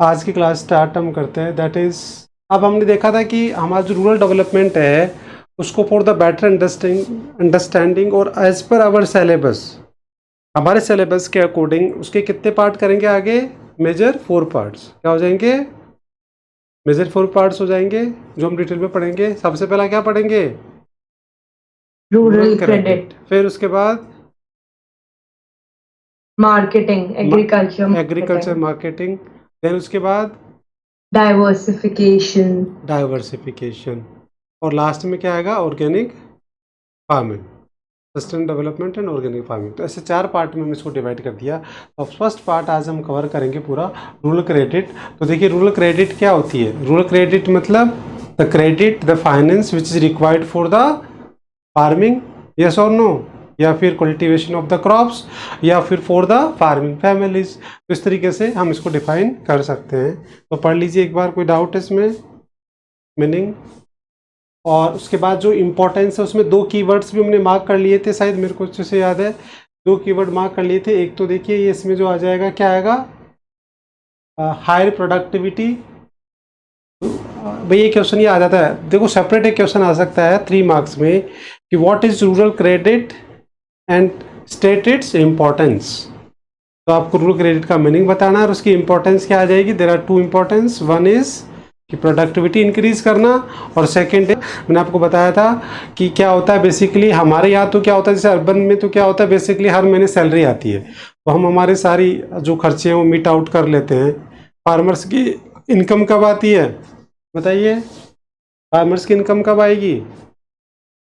आज की class start हम करते हैं। दैट इज, अब हमने देखा था कि हमारा जो रूरल डेवलपमेंट है उसको फॉर द बेटर अंडरस्टैंडिंग और एज पर आवर सिलेबस, हमारे सिलेबस के अकॉर्डिंग उसके कितने पार्ट करेंगे आगे? Major 4 parts. क्या हो जाएंगे? मेजर 4 पार्ट्स हो जाएंगे जो हम डिटेल में पढ़ेंगे। सबसे पहला क्या पढ़ेंगे? Rural rural credit. क्रेडिट, फिर उसके बाद marketing, agriculture agriculture marketing, marketing. Then उसके बाद डाइवर्सिफिकेशन, डाइवर्सिफिकेशन। और लास्ट में क्या आएगा? Organic farming, sustain development and organic farming. तो ऐसे 4 पार्ट में हमने इसको डिवाइड कर दिया। तो फर्स्ट पार्ट आज हम कवर करेंगे पूरा रूरल क्रेडिट। तो देखिए रूरल क्रेडिट क्या होती है? रूरल क्रेडिट मतलब the credit, the finance which is required for the farming, yes और नो, या फिर कल्टीवेशन ऑफ द क्रॉप्स, या फिर फॉर द फार्मिंग फैमिलीज। तो इस तरीके से हम इसको डिफाइन कर सकते हैं। तो पढ़ लीजिए एक बार, कोई डाउट है इसमें? मीनिंग और उसके बाद जो इम्पोर्टेंस है उसमें 2 कीवर्ड्स भी हमने मार्क कर लिए थे, शायद मेरे को अच्छे से याद है। 2 कीवर्ड मार्क कर लिए थे। एक तो देखिए ये इसमें जो आ जाएगा, क्या आएगा? Higher productivity. भाई ये क्वेश्चन ये आ जाता है, देखो सेपरेट एक क्वेश्चन आ सकता है 3 मार्क्स में कि what is rural credit and state its importance. तो आपको रूरल क्रेडिट का मीनिंग बताना है और उसकी इंपॉर्टेंस क्या आ जाएगी। There are 2 importance, one is कि प्रोडक्टिविटी इंक्रीज करना, और सेकंड मैंने आपको बताया था कि क्या होता है बेसिकली हमारे यहाँ। तो क्या होता है जैसे अर्बन में तो क्या होता है बेसिकली हर महीने सैलरी आती है, तो हम हमारे सारी जो खर्चे हैं वो मीट आउट कर लेते हैं। फार्मर्स की इनकम कब आती है बताइए? फार्मर्स की इनकम कब आएगी?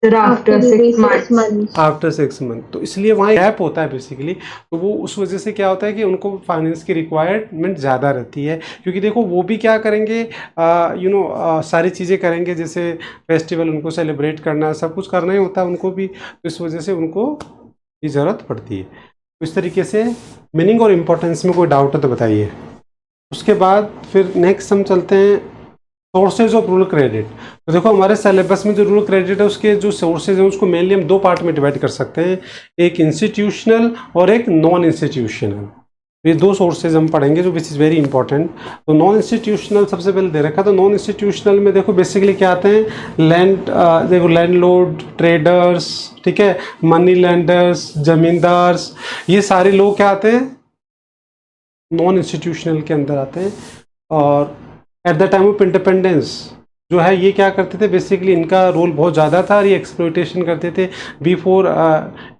After 6 months. After 6 month. तो इसलिए वहाँ गैप होता है बेसिकली। तो वो उस वजह से क्या होता है कि उनको फाइनेंस की रिक्वायरमेंट ज़्यादा रहती है, क्योंकि देखो वो भी क्या करेंगे, सारी चीज़ें करेंगे, जैसे फेस्टिवल उनको सेलिब्रेट करना, सब कुछ करना ही होता है उनको भी। तो इस वजह से उनको ये ज़रूरत पड़ती है। तो इस तरीके से मीनिंग और इम्पोर्टेंस में कोई डाउट है तो बताइए। उसके बाद फिर नेक्स्ट हम चलते हैं सोर्सेज ऑफ रूरल क्रेडिट। तो देखो हमारे सिलेबस में जो रूरल क्रेडिट है उसके जो सोर्सेज हैं उसको मेनली हम 2 पार्ट में डिवाइड कर सकते हैं, एक इंस्टीट्यूशनल और एक नॉन इंस्टीट्यूशनल। ये 2 सोर्सेज हम पढ़ेंगे जो विच इज़ वेरी इंपॉर्टेंट। तो नॉन इंस्टीट्यूशनल सबसे पहले दे रखा। तो नॉन इंस्टीट्यूशनल में देखो बेसिकली क्या आते हैं, देखो लैंडलॉर्ड, ट्रेडर्स, ठीक है, मनी लैंडर्स, जमींदार्स, ये सारे लोग क्या आते हैं? नॉन इंस्टीट्यूशनल के अंदर आते हैं। और eight the time of independence जो है ये क्या करते थे बेसिकली, इनका रोल बहुत ज़्यादा था और ये एक्सप्लॉइटेशन करते थे बिफोर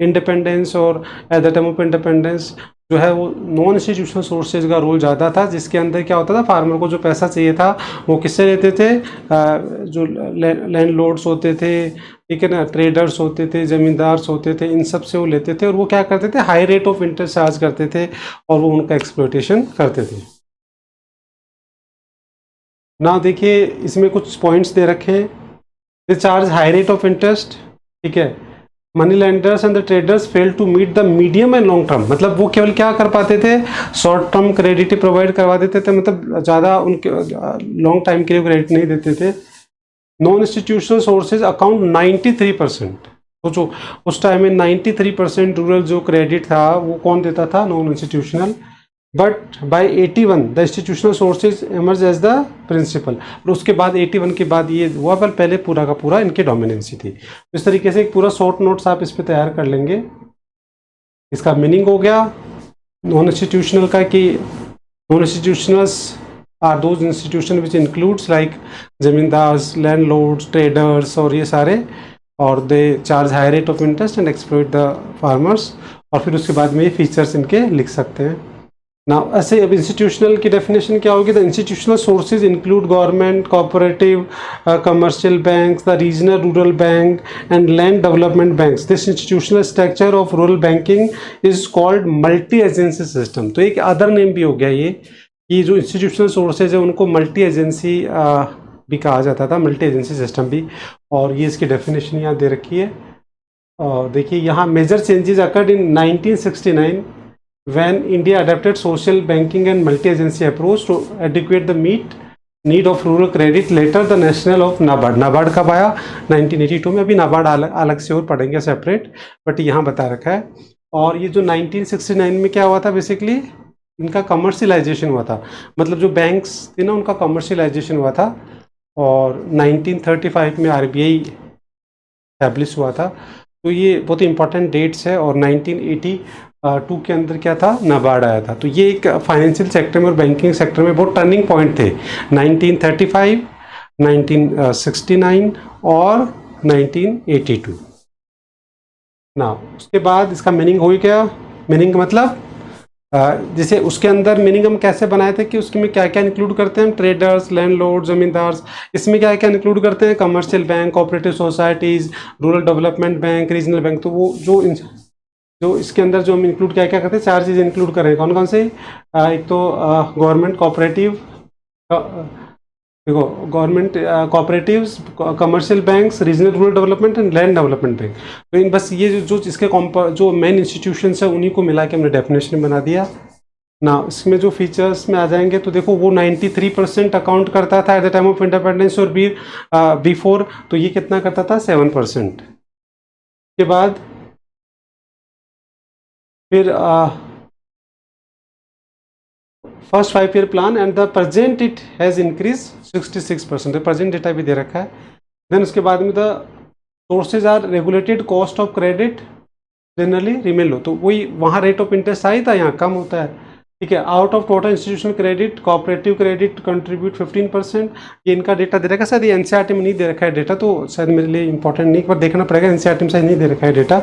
इंडिपेंडेंस। और eight the time of independence जो है वो नॉन इंस्टीट्यूशनल सोर्सेज का रोल ज़्यादा था, जिसके अंदर क्या होता था, फार्मर को जो पैसा चाहिए था वो किससे लेते थे? जो लैंडलॉर्ड्स होते थे, ठीक है ना, ट्रेडर्स होते थे, ज़मींदार्स होते थे, इन सब से वो लेते थे। और वो क्या करते थे? High rate of interest charge करते थे और वो उनका एक्सप्लॉइटेशन करते थे ना। देखिए इसमें कुछ पॉइंट्स दे रखे हैं। They charge high rate of interest, ठीक है। Money lenders and the traders fail to meet the medium and long term, मतलब वो केवल क्या कर पाते थे? शॉर्ट टर्म क्रेडिट प्रोवाइड करवा देते थे, मतलब ज़्यादा उनके लॉन्ग टाइम के लिए क्रेडिट नहीं देते थे। Non institutional sources account 93%। तो जो उस टाइम में 93% रूरल जो क्रेडिट था वो कौन देता था? Non institutional. But by 81 the institutional sources emerge as the principal. और उसके बाद 81 के बाद ये हुआ, पर पहले पूरा का पूरा इनकी डोमिनेंसी थी। इस तरीके से एक पूरा शॉर्ट नोट्स आप इस पर तैयार कर लेंगे। इसका मीनिंग हो गया नॉन इंस्टीट्यूशनल का कि non institutionals are those institution which includes like zamindars, landlords, traders और ये सारे, और they charge high rate of interest and exploit the farmers. और फिर उसके बाद में ये फीचर्स इनके लिख सकते हैं ना। ऐसे अब इंस्टीट्यूशनल की डेफिनेशन क्या होगी? The institutional sources include government, cooperative, commercial banks, the regional rural bank and land development banks. This institutional structure of rural banking is called multi agency system. तो एक अदर नेम भी हो गया ये जो इंस्टीट्यूशनल सोर्सेज है उनको multi agency भी कहा जाता था, मल्टी एजेंसी सिस्टम भी। और ये इसकी डेफिनेशन यहाँ दे रखी है। और देखिए यहाँ major changes occurred in 1969 when India adopted social banking and multi-agency approach to adequate the need of rural credit. Later the national of NABARD, NABARD कब आया? 1982 में। अभी NABARD अलग से और पढ़ेंगे सेपरेट, बट यहाँ बता रखा है। और ये जो 1969 में क्या हुआ था बेसिकली, इनका कमर्शियलाइजेशन हुआ था, मतलब जो बैंक्स थे ना उनका कमर्शियलाइजेशन हुआ था, और 1935 में आरबीआई एस्टैब्लिश हुआ था। तो ये बहुत इंपॉर्टेंट डेट्स है। और 1982 के अंदर क्या था, नाबार्ड आया था। तो ये एक फाइनेंशियल सेक्टर में और बैंकिंग सेक्टर में बहुत टर्निंग पॉइंट थे, 1935, 1969 और 1982 ना। उसके बाद इसका मीनिंग हो गया, मीनिंग मतलब जैसे उसके अंदर मीनिंग हम कैसे बनाए थे कि उसमें क्या क्या इंक्लूड करते हैं हम, ट्रेडर्स, लैंडलॉर्ड, जमींदार्स। इसमें क्या क्या इंक्लूड करते हैं, commercial bank, cooperative societies, rural development bank, regional bank. तो वो जो इसके अंदर जो हम इंक्लूड क्या क्या करते हैं, 4 चीज़ें इंक्लूड करें। कौन कौन से, एक तो गवर्नमेंट कोऑपरेटिव, देखो government cooperatives, commercial banks, regional rural development and land development bank. तो इन बस ये जो इसके जो मेन इंस्टीट्यूशंस है उन्हीं को मिला के हमने डेफिनेशन बना दिया ना। इसमें जो फीचर्स में आ जाएंगे तो देखो वो 93% अकाउंट करता था at the time of independence और बिफोर, तो ये कितना करता था, 7%। के बाद फिर first 5 year plan and the present it has increase 66%, present data भी दे रखा है। देन उसके बाद में the sources are regulated, cost of credit generally remain low. तो वही वहाँ रेट ऑफ इंटरेस्ट हाई था, यहाँ कम होता है, ठीक है। Out of total institutional credit, cooperative credit contribute 15%। ये इनका डेटा दे रखा है, शायद ये एनसीईआरटी में नहीं दे रखा है डेटा, तो शायद मेरे लिए इंपॉर्टेंट नहीं, पर देखना पड़ेगा, एनसीईआरटी में शायद नहीं दे रखा है data.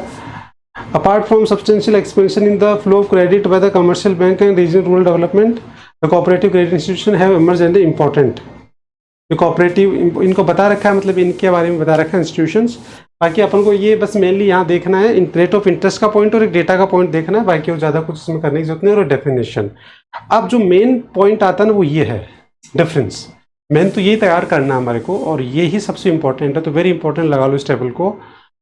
Apart from substantial expansion in the flow of credit by the commercial bank and regional rural development, the cooperative credit institution have emerged and important. जो कोऑपरेटिव इनको बता रखा है, मतलब इनके बारे में बता रखा है इंस्टीट्यूशंस। बाकी अपन को ये बस मेनली यहाँ देखना है, इन रेट ऑफ इंटरेस्ट का पॉइंट और एक डेटा का पॉइंट देखना है, बाकी वो ज़्यादा कुछ इसमें करने की जरूरत नहीं। और डेफिनेशन, अब जो मेन पॉइंट आता है ना वो ये है, डिफरेंस। मेन तो यही तैयार करना है हमारे को, और ये ही सबसे इंपॉर्टेंट है, तो वेरी इंपॉर्टेंट लगा लो इस टेबल को।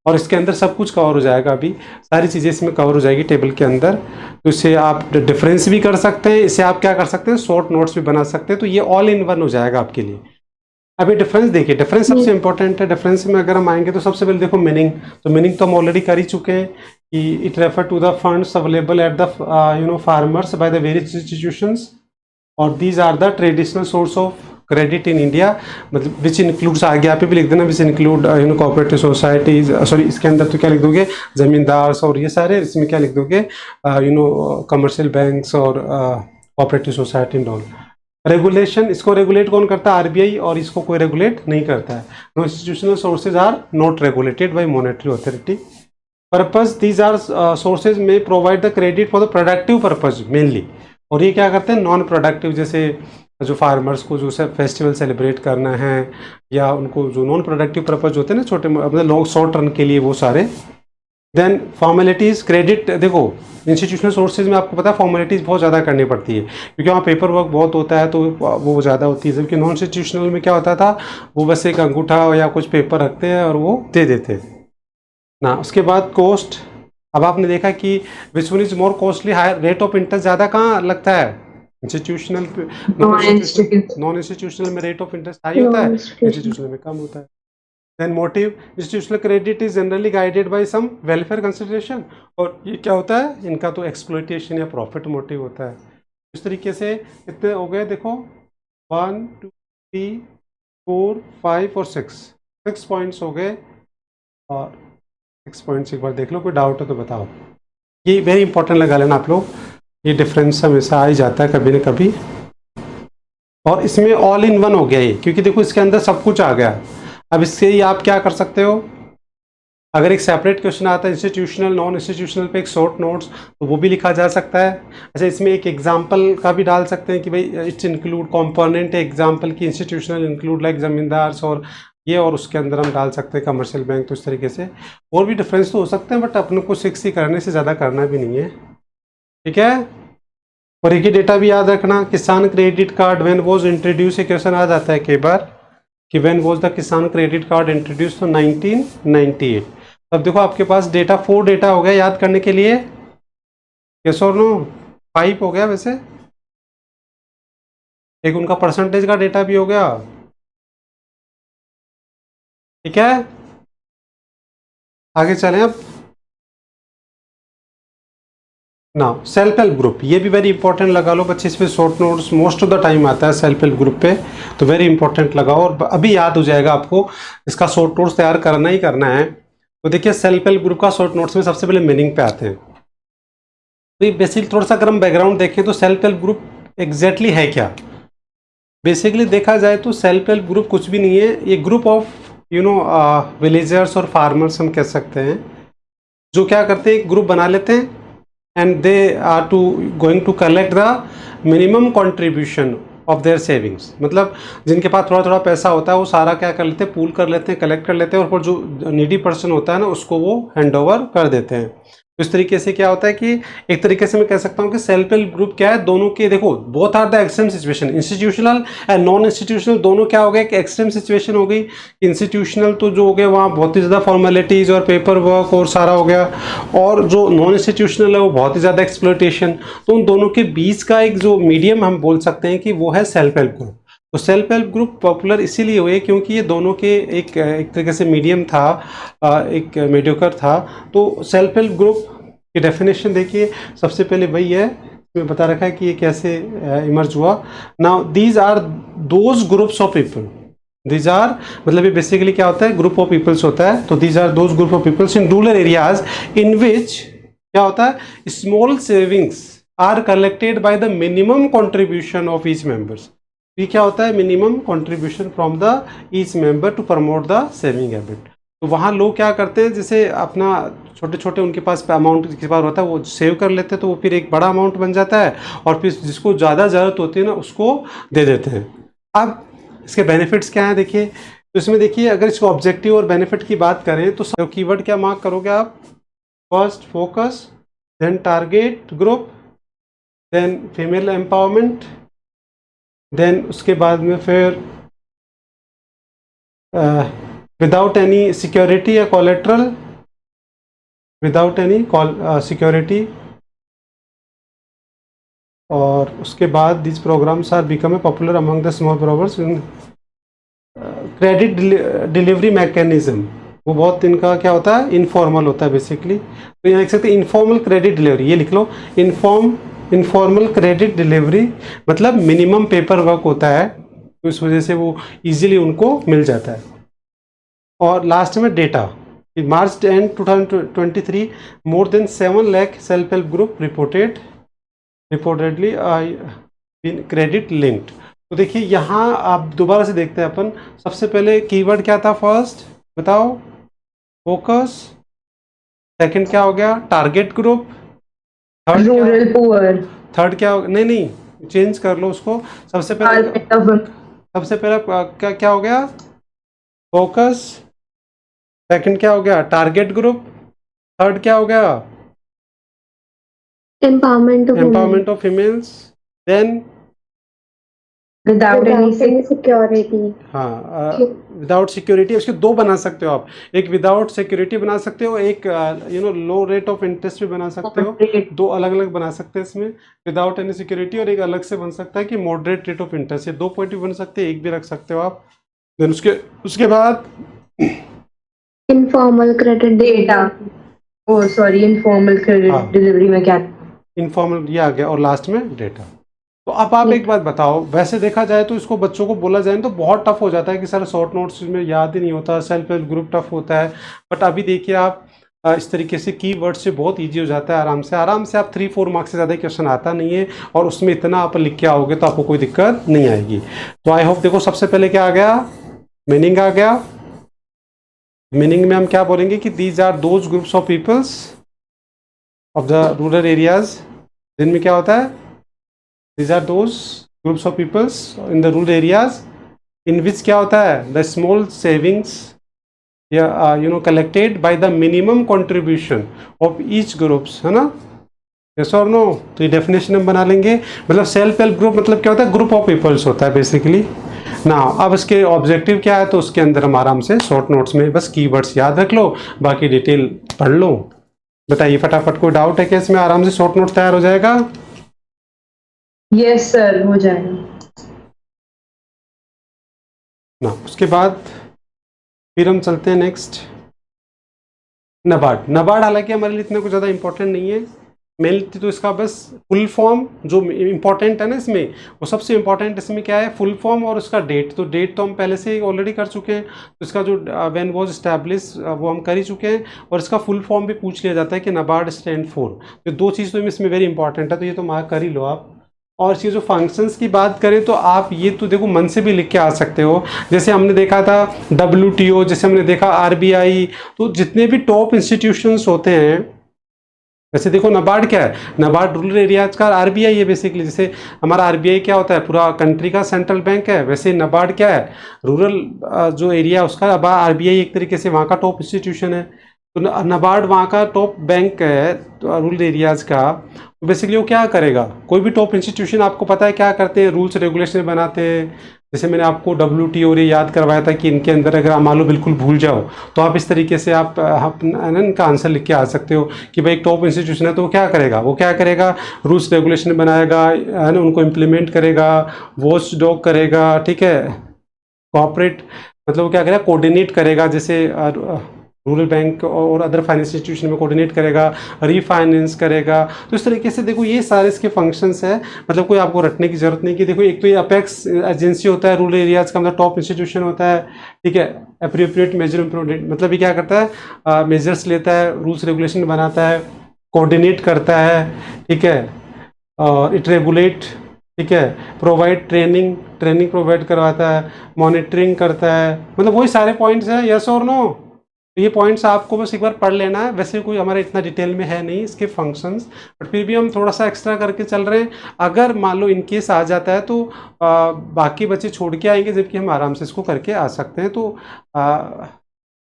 और इसके अंदर सब कुछ कवर हो जाएगा, अभी सारी चीज़ें इसमें कवर हो जाएगी टेबल के अंदर। तो इससे आप डिफरेंस भी कर सकते हैं, इससे आप क्या कर सकते हैं, शॉर्ट नोट्स भी बना सकते हैं। तो ये ऑल इन वन हो जाएगा आपके लिए। अभी डिफरेंस देखिए, डिफरेंस सबसे इंपॉर्टेंट है। डिफरेंस में अगर हम आएंगे तो सबसे पहले देखो मीनिंग। तो मीनिंग तो हम ऑलरेडी कर ही चुके हैं कि it refer to the funds available at the farmers by the various institutions, और these are the traditional source of credit in India, मतलब विच इंक्लूड्स, आगे आप भी लिख देना, which include cooperative societies, sorry इसके अंदर तो क्या लिख दोगे, जमींदार और ये सारे, इसमें क्या लिख दोगे, कमर्शियल बैंक्स और cooperative society and all. Regulation, इसको रेगुलेट कौन करता है, आरबीआई, और इसको कोई रेगुलेट नहीं करता है। No institutional sources are not regulated by monetary authority. Purpose, these are sources में provide the credit for the productive purpose mainly. और ये क्या करते हैं, नॉन प्रोडक्टिव, जैसे जो फार्मर्स को जो फेस्टिवल सेलिब्रेट करना है, या उनको जो नॉन प्रोडक्टिव पर्पज होते हैं ना, छोटे मतलब लॉन्ग शॉर्ट टर्म के लिए, वो सारे। देन फॉर्मेलिटीज़, क्रेडिट, देखो इंस्टीट्यूशनल सोर्सेज में आपको पता है फॉर्मेलिटीज़ बहुत ज़्यादा करनी पड़ती है, क्योंकि वहाँ पेपर वर्क बहुत होता है, तो वो ज़्यादा होती है। जबकि नॉन इंस्टीट्यूशनल में क्या होता था, वो बस एक अंगूठा या कुछ पेपर रखते हैं और वो दे देते ना। उसके बाद कॉस्ट, अब आपने देखा कि which one is more costly, higher rate of interest ज़्यादा कहाँ लगता है, इंस्टीट्यूशनल, नॉन इंस्टीट्यूशनल में रेट ऑफ इंटरेस्ट हाई होता है, इंस्टीट्यूशनल में कम होता है। Then motive, institutional credit is generally guided by some welfare consideration, और ये क्या होता है, इनका तो एक्सप्लॉइटेशन या प्रॉफिट मोटिव होता है। इस तरीके से कितने हो गए, देखो 1 2 3 4 5 और 6 पॉइंट्स हो गए। और 6 पॉइंट्स एक बार देख लो, कोई डाउट है तो बताओ। ये वेरी इंपॉर्टेंट लगा लेना आप लोग, ये डिफरेंस हमेशा आ ही जाता है कभी ना कभी। और इसमें ऑल इन वन हो गया ये, क्योंकि देखो इसके अंदर सब कुछ आ गया। अब इससे ही आप क्या कर सकते हो, अगर एक सेपरेट क्वेश्चन आता है इंस्टीट्यूशनल नॉन इंस्टीट्यूशनल पे एक शॉर्ट नोट्स, तो वो भी लिखा जा सकता है। अच्छा, इसमें एक एग्जांपल का भी डाल सकते हैं कि भाई इट्स इंक्लूड कंपोनेंट है एग्जांपल की, इंस्टीट्यूशनल इंक्लूड लाइक जमींदार्स और ये, और उसके अंदर हम डाल सकते हैं कमर्शियल बैंक। तो इस तरीके से और भी डिफरेंस तो हो सकते हैं, बट अपने को 6 ही करने से ज़्यादा करना भी नहीं है, ठीक है। और एक ही डेटा भी याद रखना, किसान credit card when was introduce, ये क्वेश्चन आ जाता है कई बार कि व्हेन वाज द किसान क्रेडिट कार्ड इंट्रोड्यूस, तो 1998। अब देखो आपके पास डेटा 4 डेटा हो गया याद करने के लिए, यस और नो, 5 हो गया वैसे, एक उनका परसेंटेज का डेटा भी हो गया, ठीक है। आगे चलें अब। नाउ सेल्फ हेल्प ग्रुप, ये भी वेरी इंपॉर्टेंट लगा लो बच्चे, इस पे short notes most of the time आता है सेल्फ हेल्प ग्रुप पे, तो वेरी इंपॉर्टेंट लगाओ और अभी याद हो जाएगा आपको, इसका शॉर्ट नोट्स तैयार करना ही करना है। तो देखिए सेल्फ हेल्प ग्रुप का शॉर्ट नोट्स में सबसे पहले मीनिंग पे आते हैं। तो बेसिकली थोड़ा सा अगर हम बैकग्राउंड देखें तो सेल्फ हेल्प ग्रुप एग्जैक्टली है क्या। बेसिकली देखा जाए तो सेल्फ हेल्प ग्रुप कुछ भी नहीं है, ये ग्रुप ऑफ विलेजर्स और फार्मर्स हम कह सकते हैं, जो क्या करते हैं, एक ग्रुप बना लेते हैं and they are going to collect the minimum contribution of their savings. मतलब जिनके पास थोड़ा थोड़ा पैसा होता है वो सारा क्या कर लेते हैं, पूल कर लेते हैं, कलेक्ट कर लेते हैं, और फिर जो नीडी पर्सन होता है ना उसको वो हैंड ओवर कर देते हैं। तो इस तरीके से क्या होता है कि एक तरीके से मैं कह सकता हूँ कि सेल्फ हेल्प ग्रुप क्या है, दोनों के देखो both are the extreme situation, institutional and non institutional, दोनों क्या हो गए, एक एक्सट्रीम सिचुएशन हो गई। इंस्टीट्यूशनल तो जो हो गया वहाँ बहुत ही ज़्यादा फॉर्मेलिटीज़ और पेपर वर्क और सारा हो गया, और जो नॉन इंस्टीट्यूशनल है वो बहुत ही ज़्यादा एक्सप्लॉयटेशन। तो उन दोनों के बीच का एक जो मीडियम हम बोल सकते हैं कि वो है सेल्फ हेल्प ग्रुप। तो सेल्फ हेल्प ग्रुप पॉपुलर इसीलिए हुए क्योंकि ये दोनों के एक तरीके से मीडियम था, एक मीडियोकर था। तो सेल्फ हेल्प ग्रुप की डेफिनेशन देखिए, सबसे पहले वही है, मैं बता रखा है कि ये कैसे इमर्ज हुआ। Now these are those groups of people, these are मतलब ये बेसिकली क्या होता है, ग्रुप ऑफ पीपल्स होता है। तो these are those group of peoples in rural areas in which क्या होता है, small savings are collected by the minimum contribution of each members. ये क्या होता है, minimum contribution from the each member to promote the saving habit. तो वहाँ लोग क्या करते हैं, जैसे अपना छोटे छोटे उनके पास अमाउंट जिसके पास होता है वो सेव कर लेते हैं, तो वो फिर एक बड़ा अमाउंट बन जाता है, और फिर जिसको ज़्यादा ज़रूरत होती है ना उसको दे देते हैं। अब इसके बेनिफिट्स क्या हैं देखिए, तो इसमें देखिए अगर इसको ऑब्जेक्टिव और बेनिफिट की बात करें तो कीवर्ड क्या मार्क करोगे आप, first focus, then target group, then female empowerment, then उसके बाद में फिर विदाउट एनी सिक्योरिटी या कोलेट्रल, विदाउट एनी सिक्योरिटी, और उसके this these programs are become popular among the small growers. Credit delivery mechanism, वो बहुत इनका क्या होता है, इनफॉर्मल होता है बेसिकली। तो यहाँ लिख सकते हैं इनफॉर्मल क्रेडिट डिलीवरी, ये लिख लो, इनफॉर्मल क्रेडिट डिलीवरी, मतलब मिनिमम पेपर वर्क होता है, तो इस वजह से वो इजीली उनको मिल जाता है। और लास्ट में data, March and 2023 more than 7 lakh self help group reportedly credit linked. तो देखिए यहाँ आप दोबारा से देखते हैं अपन, सबसे पहले कीवर्ड क्या था, फर्स्ट बताओ फोकस, सेकंड क्या हो गया, target group, third rural poor, third क्या हो, नहीं चेंज कर लो उसको, सबसे पहले क्या क्या हो गया, फोकस, सेकंड क्या हो गया, टारगेट ग्रुप, थर्ड क्या हो गया, empowerment of females, then without any security. हाँ विदाउट सिक्योरिटी, उसके दो बना सकते हो आप, एक विदाउट सिक्योरिटी बना सकते हो, एक लो रेट ऑफ इंटरेस्ट भी बना सकते हो, दो अलग अलग बना सकते हैं इसमें, विदाउट एनी सिक्योरिटी, और एक अलग से बन सकता है कि मॉडरेट रेट ऑफ इंटरेस्ट, ये 2 पॉइंट भी बन सकते हैं, एक भी रख सकते हो आप। देन उसके बाद इनफॉर्मल क्रेडिट डेटा, ओ सॉरी इनफॉर्मल क्रेडिट डिलीवरी में क्या, इनफॉर्मल ये आ गया, और लास्ट में डेटा। तो अब आप एक बात बताओ, वैसे देखा जाए तो इसको बच्चों को बोला जाए तो बहुत टफ हो जाता है कि सर शॉर्ट नोट्स में याद ही नहीं होता, सेल्फ हेल्प ग्रुप टफ होता है, बट अभी देखिए आप इस तरीके से कीवर्ड से बहुत इजी हो जाता है, आराम से आप 3-4 मार्क्स से ज़्यादा क्वेश्चन आता नहीं है, और उसमें इतना आप लिख के आओगे तो आपको कोई दिक्कत नहीं आएगी। तो आई होप देखो सबसे पहले क्या आ गया, मीनिंग आ गया। मीनिंग में हम क्या बोलेंगे कि these are those groups of peoples of the rural areas, जिनमें क्या होता है, these are those groups of peoples in the rural areas in which क्या होता है, the small savings या collected by the minimum contribution of each groups, है ना, yes or no। तो ये डेफिनेशन हम बना लेंगे, मतलब सेल्फ हेल्प ग्रुप मतलब क्या होता है, ग्रुप ऑफ पीपल्स होता है बेसिकली ना। अब इसके ऑब्जेक्टिव क्या है, तो उसके अंदर हम आराम से शॉर्ट नोट्स में बस कीवर्ड्स याद रख लो, बाकी डिटेल पढ़ लो। बताइए फटाफट, कोई डाउट है क्या इसमें, आराम से शॉर्ट नोट्स तैयार हो जाएगा। यस सर, हो जाएगा ना। उसके बाद फिर हम चलते हैं नेक्स्ट, नबार्ड। हालांकि हमारे लिए इतना कुछ ज़्यादा इंपॉर्टेंट नहीं है, मेनली तो इसका बस फुल फॉर्म जो इम्पोर्टेंट है ना इसमें, वो सबसे इम्पोर्टेंट इसमें क्या है, फुल फॉर्म और उसका डेट। तो डेट तो हम पहले से ही ऑलरेडी कर चुके हैं, तो इसका जो व्हेन वाज एस्टैब्लिश वो हम कर ही चुके हैं, और इसका फुल फॉर्म भी पूछ लिया जाता है कि नाबार्ड स्टैंड फॉर। तो दो चीज़ तो इसमें वेरी इंपॉर्टेंट है, तो ये तो मार्क कर ही लो आप। और इसकी जो फंक्शंस की बात करें तो आप ये तो देखो मन से भी लिख के आ सकते हो, जैसे हमने देखा था WTO, जैसे हमने देखा RBI। तो जितने भी टॉप इंस्टीट्यूशंस होते हैं, वैसे देखो नाबार्ड क्या है, नाबार्ड रूरल एरियाज का RBI है बेसिकली। जैसे हमारा RBI क्या होता है, पूरा कंट्री का सेंट्रल बैंक है, वैसे नाबार्ड क्या है, रूरल जो एरिया उसका RBI एक तरीके से वहाँ का टॉप इंस्टीट्यूशन है। तो नाबार्ड वहाँ का टॉप बैंक है तो रूरल एरियाज का। तो बेसिकली वो क्या करेगा, कोई भी टॉप इंस्टीट्यूशन आपको पता है क्या करते हैं, रूल्स रेगुलेशन बनाते हैं। जैसे मैंने आपको WTO ये याद करवाया था कि इनके अंदर अगर आप मान लो बिल्कुल भूल जाओ, तो आप इस तरीके से आप इनका आंसर लिख के आ सकते हो कि भाई एक टॉप इंस्टीट्यूशन है तो वो क्या करेगा, रूल्स रेगुलेशन बनाएगा, है ना, उनको इम्प्लीमेंट करेगा, वॉच डॉग करेगा, ठीक है, कॉपरेट मतलब वो क्या करेगा, कोऑर्डिनेट करेगा, जैसे रूरल बैंक और अदर फाइनेंस इंस्टीट्यूशन में कोऑर्डिनेट करेगा, रीफाइनेंस करेगा। तो इस तरीके से देखो ये सारे इसके फंक्शंस है, मतलब कोई आपको रटने की जरूरत नहीं कि देखो एक तो ये अपेक्स एजेंसी होता है रूरल एरियाज का, मतलब टॉप इंस्टीट्यूशन होता है, ठीक है। एप्रोप्रिएट मेजर इम्प्रूवमेंट मतलब ये क्या करता है, मेजर्स लेता है, रूल्स रेगुलेशन बनाता है, कोऑर्डिनेट करता है, ठीक है, और इट रेगुलेट, ठीक है, प्रोवाइड ट्रेनिंग प्रोवाइड करवाता है, मॉनिटरिंग करता है, मतलब वही सारे पॉइंट्स हैं, यस और नो। तो ये पॉइंट्स आपको बस एक बार पढ़ लेना है, वैसे कोई हमारा इतना डिटेल में है नहीं इसके फंक्शंस, बट फिर भी हम थोड़ा सा एक्स्ट्रा करके चल रहे हैं। अगर मान लो इनकेस आ जाता है तो बाकी बच्चे छोड़ के आएंगे, जबकि हम आराम से इसको करके आ सकते हैं। तो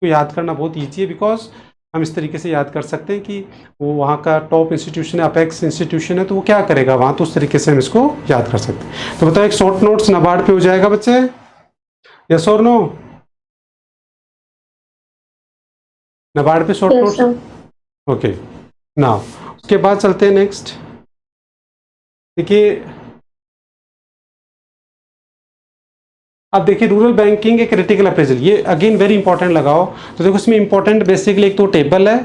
याद करना बहुत ईजी है, बिकॉज हम इस तरीके से याद कर सकते हैं कि वो वहाँ का टॉप इंस्टीट्यूशन है, अपेक्स इंस्टीट्यूशन है, तो वो क्या करेगा वहाँ, तो उस तरीके से हम इसको याद कर सकते हैं। तो बताओ एक शॉर्ट नोट्स नाबार्ड पे हो जाएगा बच्चे, यस और नो? नाबार्ड पे शॉर्ट नोट्स, ओके ना। उसके बाद चलते हैं नेक्स्ट। देखिए अब देखिए रूरल बैंकिंग एक क्रिटिकल अप्रेजल, ये अगेन वेरी इंपॉर्टेंट लगाओ। तो देखो इसमें इंपॉर्टेंट बेसिकली एक तो टेबल है,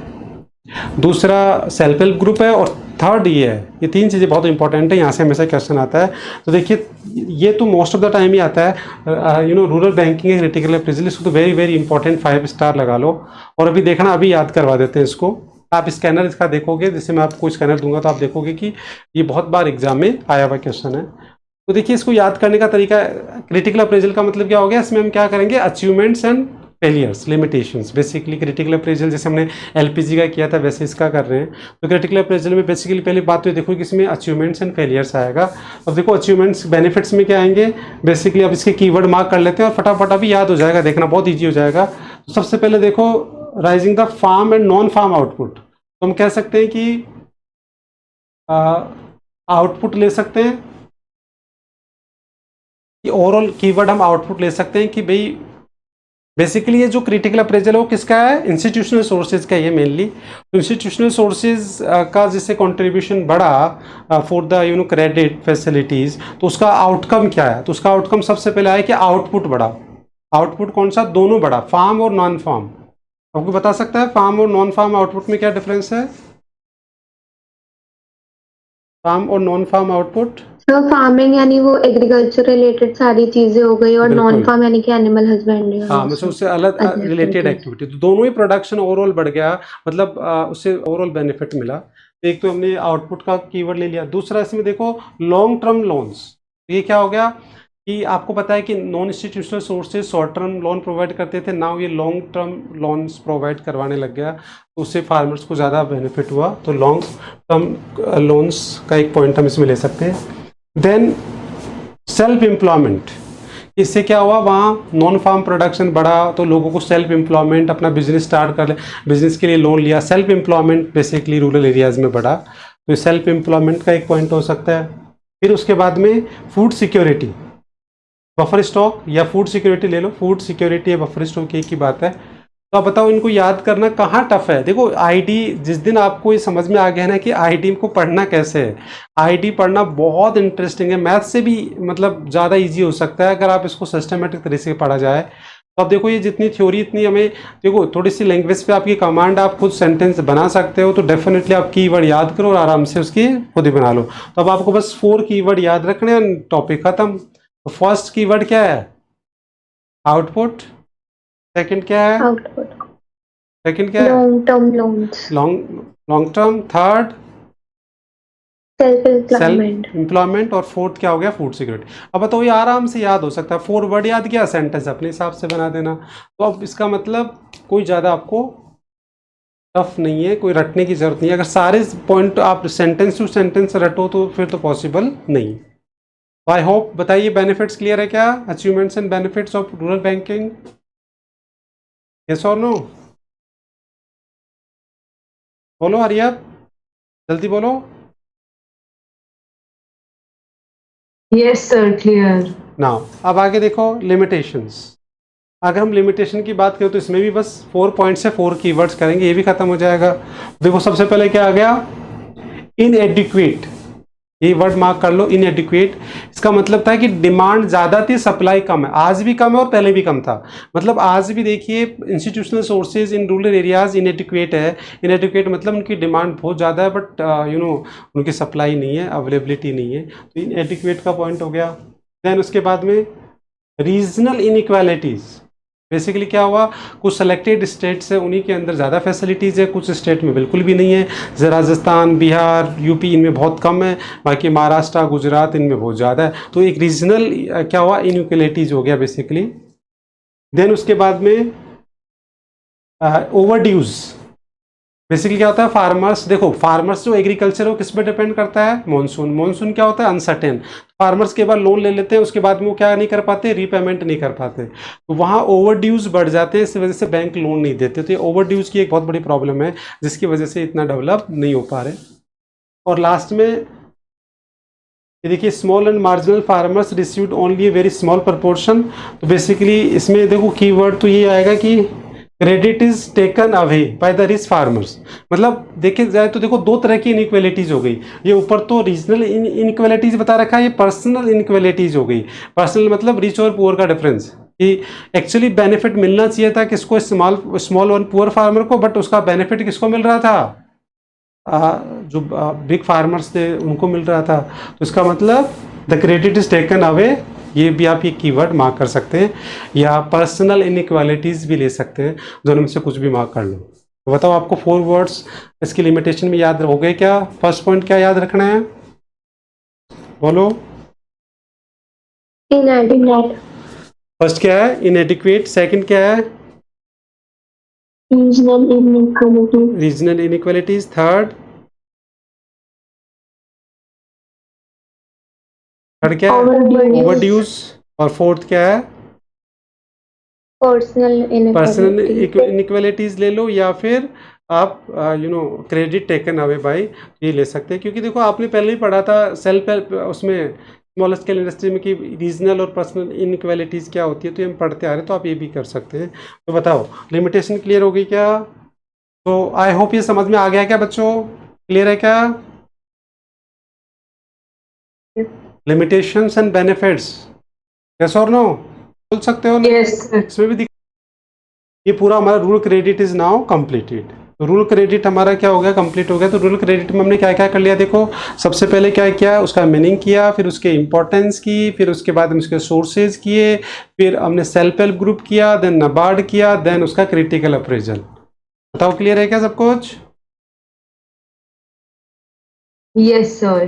दूसरा सेल्फ हेल्प ग्रुप है, और थर्ड ये है। ये तीन चीज़ें बहुत इंपॉर्टेंट है, यहाँ से हमेशा क्वेश्चन आता है। तो देखिए ये तो मोस्ट ऑफ द टाइम ही आता है, रूरल बैंकिंग है क्रिटिकल अप्रेजल, इसको तो वेरी वेरी इंपॉर्टेंट 5 स्टार लगा लो। और अभी देखना, अभी याद करवा देते हैं इसको। आप स्कैनर इसका देखोगे, जैसे मैं आपको स्कैनर दूंगा तो आप देखोगे कि ये बहुत बार एग्जाम में आया हुआ क्वेश्चन है। तो देखिए इसको याद करने का तरीका, क्रिटिकल अप्रेजल का मतलब क्या हो गया, इसमें हम क्या करेंगे, achievements and failures, limitations. Basically critical appraisal जैसे हमने LPG का किया था वैसे इसका कर रहे हैं। तो क्रिटिकल अप्रेजल में बेसिकली पहली बात तो देखो कि इसमें अचीवमेंट्स एंड फेलियर्स आएगा। अब देखो अचीवमेंट्स बेनिफिट्स में क्या आएंगे, बेसिकली अब इसके कीवर्ड मार्क कर लेते हैं और फटाफट अभी याद हो जाएगा, देखना बहुत ईजी हो जाएगा। तो सबसे पहले देखो rising the farm and non farm output. तो हम कह सकते हैं कि आउटपुट ले सकते हैं, ओवरऑल कीवर्ड हम आउटपुट ले सकते हैं कि भाई बेसिकली ये जो क्रिटिकल अप्रेजल है वो किसका है, इंस्टीट्यूशनल सोर्सेज का ये मेनली। तो इंस्टीट्यूशनल सोर्सेज का जिससे कंट्रीब्यूशन बढ़ा फॉर द क्रेडिट फैसिलिटीज, तो उसका आउटकम क्या है, तो उसका आउटकम सबसे पहले आया कि आउटपुट बढ़ा। आउटपुट कौन सा, दोनों बढ़ा, फार्म और नॉन फार्म। आपको बता सकता है फार्म और नॉन फार्म आउटपुट में क्या डिफरेंस है, फार्म और नॉन फार्म आउटपुट? तो फार्मिंग यानी वो एग्रीकल्चर रिलेटेड सारी चीजें हो गई, और नॉन फार्म यानी कि एनिमल हस्बेंड्री। हाँ, मतलब उससे अलग रिलेटेड एक्टिविटी। तो दोनों ही प्रोडक्शन ओवरऑल बढ़ गया, मतलब उससे ओवरऑल बेनिफिट मिला। एक तो हमने आउटपुट का कीवर्ड ले लिया। दूसरा इसमें देखो लॉन्ग टर्म लोन्स। ये क्या हो गया कि आपको पता है कि non institutional sources short term loan provide करते थे, नाउ ये लॉन्ग टर्म लोन्स प्रोवाइड करवाने लग गया, तो उससे फार्मर्स को ज़्यादा बेनिफिट हुआ। तो लॉन्ग टर्म लोन्स का एक पॉइंट हम इसमें ले सकते हैं। देन सेल्फ एम्प्लॉयमेंट, इससे क्या हुआ, वहाँ नॉन फार्म प्रोडक्शन बढ़ा तो लोगों को सेल्फ एम्प्लॉयमेंट, अपना बिजनेस स्टार्ट कर ले, बिजनेस के लिए लोन लिया, self employment basically rural areas में बढ़ा। तो सेल्फ एम्प्लॉयमेंट का एक पॉइंट हो सकता है। फिर उसके बाद में फूड सिक्योरिटी, बफर स्टॉक या फूड सिक्योरिटी ले लो, फूड सिक्योरिटी या बफर स्टॉक एक ही बात है। तो आप बताओ इनको याद करना कहाँ टफ है। देखो आईडी, जिस दिन आपको ये समझ में आ गया ना कि आईडी को पढ़ना कैसे है, आईडी पढ़ना बहुत इंटरेस्टिंग है, मैथ से भी मतलब ज़्यादा इजी हो सकता है अगर आप इसको सिस्टमेटिक तरीके से पढ़ा जाए। तो अब देखो ये जितनी थ्योरी इतनी हमें, देखो थोड़ी सी लैंग्वेज पे आपकी कमांड, आप खुद सेंटेंस बना सकते हो, तो डेफिनेटली आप कीवर्ड याद करो और आराम से उसकी खुद ही बना लो। तो अब आपको बस 4 कीवर्ड याद रखने हैं, टॉपिक खत्म। तो फर्स्ट कीवर्ड क्या है? आउटपुट। सेकंड क्या है? आउटपुट, सेकंड क्या है? Long term loans, long term. Third self self employment, employment. और फोर्थ क्या हो गया? Food security. अब बताओ ये आराम से याद हो सकता है, 4 वर्ड याद किया, सेंटेंस अपने हिसाब से बना देना। तो अब इसका मतलब कोई ज़्यादा आपको टफ नहीं है, कोई रटने की जरूरत नहीं है। अगर सारे पॉइंट आप सेंटेंस टू सेंटेंस रटो तो फिर तो पॉसिबल नहीं। आई होप, बताइए बेनिफिट्स क्लियर है क्या? Achievements and benefits of rural banking, yes और नो? बोलो हरिया, जल्दी बोलो। Yes, sir, clear. नाउ अब आगे देखो लिमिटेशंस। अगर हम लिमिटेशन की बात करें तो इसमें भी बस 4 पॉइंट से 4 कीवर्ड्स करेंगे, ये भी खत्म हो जाएगा। देखो सबसे पहले क्या आ गया? इनएडिक्वेट। ये वर्ड मार्क कर लो, इनएडिक्वेट। इसका मतलब था कि डिमांड ज़्यादा थी, सप्लाई कम है। आज भी कम है और पहले भी कम था। मतलब आज भी देखिए इंस्टीट्यूशनल सोर्सेज इन रूरल एरियाज इनएडिक्वेट है। इनएडिक्वेट मतलब उनकी डिमांड बहुत ज़्यादा है बट उनकी सप्लाई नहीं है, अवेलेबिलिटी नहीं है। तो इनएडिक्वेट का पॉइंट हो गया। देन उसके बाद में रीजनल इनइक्वालिटीज़। बेसिकली क्या हुआ? कुछ सेलेक्टेड स्टेट्स है उन्हीं के अंदर ज़्यादा फैसिलिटीज़ है, कुछ स्टेट में बिल्कुल भी नहीं है। जैसे राजस्थान, बिहार, यूपी इनमें बहुत कम है, बाकी महाराष्ट्र, गुजरात इनमें बहुत ज़्यादा है। तो एक रीजनल क्या हुआ? इनइक्वालिटीज़ हो गया बेसिकली। देन उसके बाद में ओवरड्यूज। बेसिकली क्या होता है? फार्मर्स, देखो फार्मर्स जो एग्रीकल्चर है वो किस पे डिपेंड करता है? मॉनसून। मॉनसून क्या होता है? अनसर्टेन। फार्मर्स के बाद लोन ले लेते हैं, उसके बाद में वो क्या नहीं कर पाते? रीपेमेंट नहीं कर पाते। तो वहाँ ओवरड्यूज बढ़ जाते हैं, इस वजह से बैंक लोन नहीं देते। तो ये ओवरड्यूज की एक बहुत बड़ी प्रॉब्लम है जिसकी वजह से इतना डेवलप नहीं हो पा रहे। और लास्ट में ये देखिए, small and marginal farmers received only a very small proportion. तो बेसिकली इसमें देखो कीवर्ड तो ये आएगा कि credit is taken away by the rich farmers. मतलब देखे जाए तो देखो दो तरह की इनइक्वालिटीज हो गई। ये ऊपर तो रीजनल इनइक्वालिटीज बता रखा है, ये पर्सनल इनइक्वालिटीज हो गई। पर्सनल मतलब रिच और पुअर का डिफरेंस, कि एक्चुअली बेनिफिट मिलना चाहिए था किसको? स्मॉल और पुअर फार्मर को, बट उसका बेनिफिट किसको मिल रहा था? जो बिग फार्मर्स थे उनको मिल रहा था। तो इसका मतलब the credit is taken away, ये भी आप ये कीवर्ड मार्क कर सकते हैं, या पर्सनल इनइक्वालिटीज भी ले सकते हैं, दोनों में से कुछ भी मार्क कर लो। तो बताओ आपको 4 वर्ड्स इसकी लिमिटेशन में याद हो गए क्या? फर्स्ट पॉइंट क्या याद रखना है? बोलो। इनएडिक्वेट, फर्स्ट क्या है? इनएडिक्वेट। सेकंड क्या है? Regional inequality, regional inequalities. Third क्या है? ओवरड्यूज। और फोर्थ क्या है? Personal personal inequality. इनइक्वालिटीज ले लो, या फिर आप क्रेडिट टेकन अवे बाय, ये ले सकते हैं। क्योंकि देखो आपने पहले ही पढ़ा था सेल्फ हेल्प उसमें स्मॉल स्केल इंडस्ट्री में कि रीजनल और पर्सनल इनइक्वालिटीज क्या होती है, तो ये हम पढ़ते आ रहे हैं, तो आप ये भी कर सकते हैं। तो बताओ लिमिटेशन क्लियर हो गई क्या? तो आई होप ये समझ में आ गया क्या बच्चों? क्लियर है क्या? लिमिटेशंस एंड बेनिफिट्स, यस और नो? बोल सकते हो? Yes, sir. इसमें भी ये पूरा हमारा rural credit is now completed. तो रूरल क्रेडिट हमारा क्या हो गया? कंप्लीट हो गया। तो रूरल क्रेडिट में हमने क्या क्या कर लिया? देखो सबसे पहले क्या किया, उसका मीनिंग किया, फिर उसके इंपॉर्टेंस की, फिर उसके बाद हम उसके सोर्सेज किए, फिर हमने सेल्फ हेल्प ग्रुप किया, देन नाबार्ड किया, देन उसका क्रिटिकल अप्रेजल। बताओ क्लियर है क्या सब कुछ? Yes, sir.